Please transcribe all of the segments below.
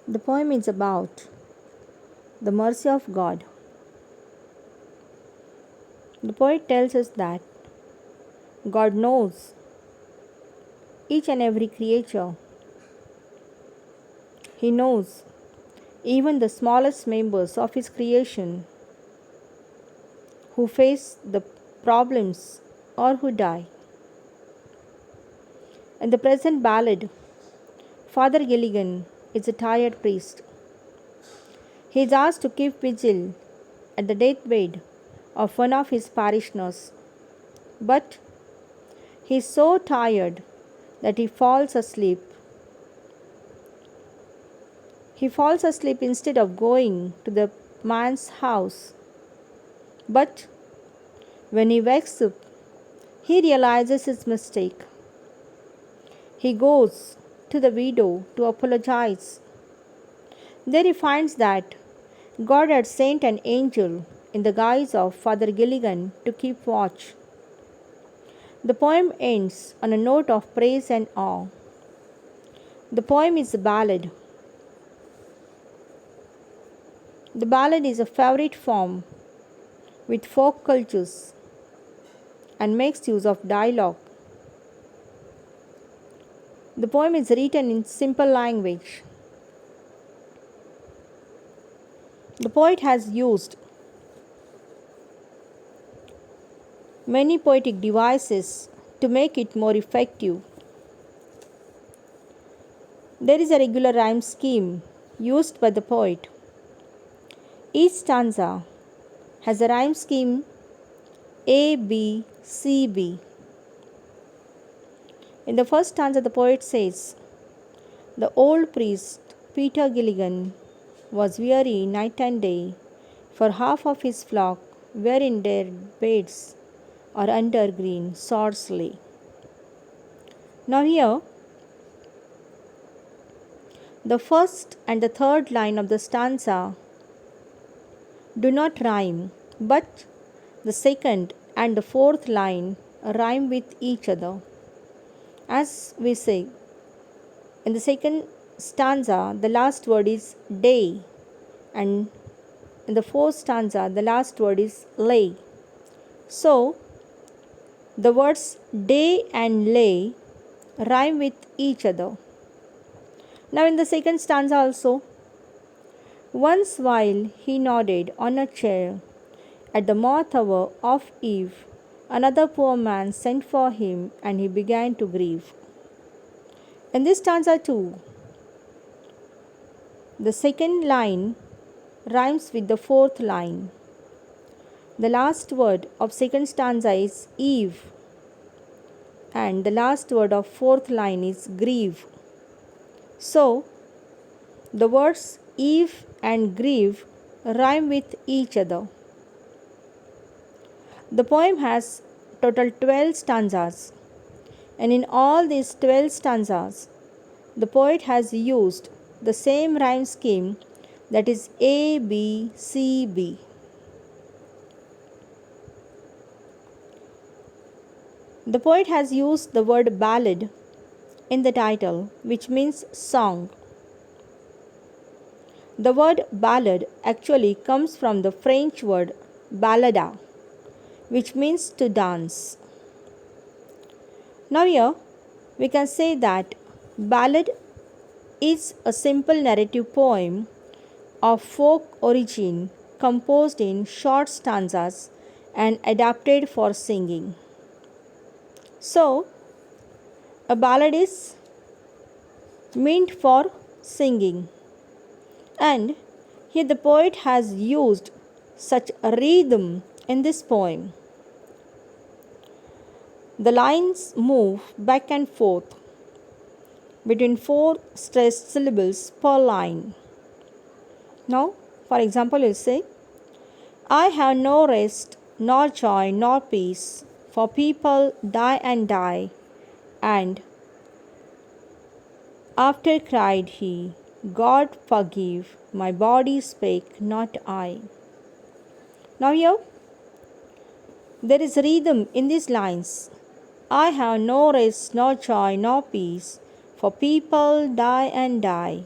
The poem is about the mercy of God. The poet tells us that God knows each and every creature. He knows even the smallest members of His creation who face the problems or who die. In the present ballad, Father Gilligan is a tired priest. He is asked to keep vigil at the deathbed of one of his parishioners, but he is so tired that he falls asleep. He falls asleep instead of going to the man's house. But when he wakes up, he realizes his mistake. He goes to the widow to apologize. There he finds that God had sent an angel in the guise of Father Gilligan to keep watch. The poem ends on a note of praise and awe. The poem is a ballad. The ballad is a favorite form with folk cultures and makes use of dialogue. The poem is written in simple language. The poet has used many poetic devices to make it more effective. There is a regular rhyme scheme used by the poet. Each stanza has a rhyme scheme A, B, C, B. In the first stanza, the poet says, "The old priest, Peter Gilligan, was weary night and day, for half of his flock were in their beds or under green swords lay." Now here, the first and the third line of the stanza do not rhyme, but the second and the fourth line rhyme with each other. As we say, in the second stanza, the last word is day, and in the fourth stanza, the last word is lay. So, the words day and lay rhyme with each other. Now, in the second stanza also, once while he nodded on a chair at the moth hour of eve, another poor man sent for him, and he began to grieve. In this stanza too, the second line rhymes with the fourth line. The last word of second stanza is eve, and the last word of fourth line is grieve. So, the words eve and grieve rhyme with each other. The poem has total 12 stanzas, and in all these 12 stanzas, the poet has used the same rhyme scheme, that is A, B, C, B. The poet has used the word ballad in the title, which means song. The word ballad actually comes from the French word ballada, which means to dance. Now here we can say that ballad is a simple narrative poem of folk origin composed in short stanzas and adapted for singing. So, a ballad is meant for singing, and here the poet has used such a rhythm in this poem. The lines move back and forth between 4 stressed syllables per line. Now, for example, you say, "I have no rest, nor joy, nor peace, for people die and die, and after cried he, God forgive, my body spake, not I." Now here, there is rhythm in these lines. I have no rest, nor joy, nor peace, for people die and die,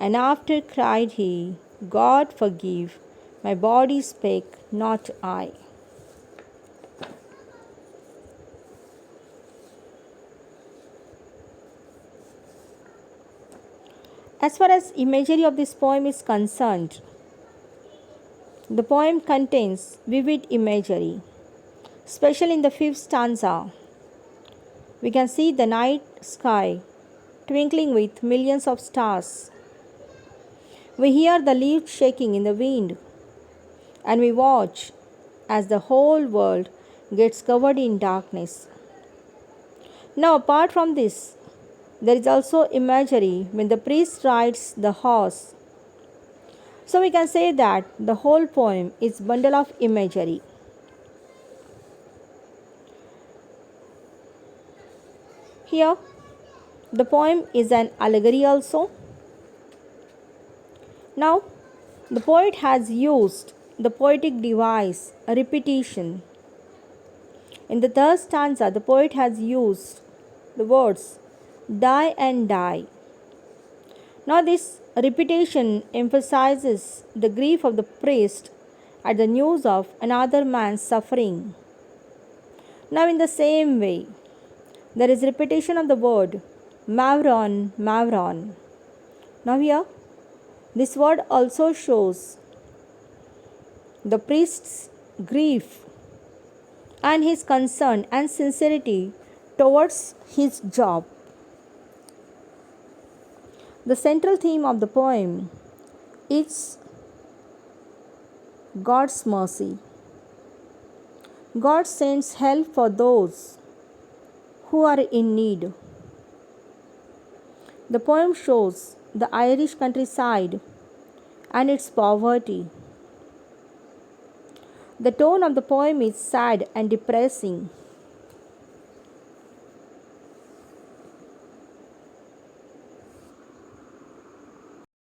And after cried he, God forgive, my body spake, not I. As far as imagery of this poem is concerned, the poem contains vivid imagery, especially in the fifth stanza. We can see the night sky twinkling with millions of stars. We hear the leaves shaking in the wind, and we watch as the whole world gets covered in darkness. Now, apart from this, there is also imagery when the priest rides the horse. So we can say that the whole poem is bundle of imagery. Here, the poem is an allegory also. Now, the poet has used the poetic device, a repetition. In the third stanza, the poet has used the words die and die. Now, this repetition emphasizes the grief of the priest at the news of another man's suffering. Now, in the same way, there is repetition of the word mavron, mavron. Now, here, this word also shows the priest's grief and his concern and sincerity towards his job. The central theme of the poem is God's mercy. God sends help for those who are in need. The poem shows the Irish countryside and its poverty. The tone of the poem is sad and depressing.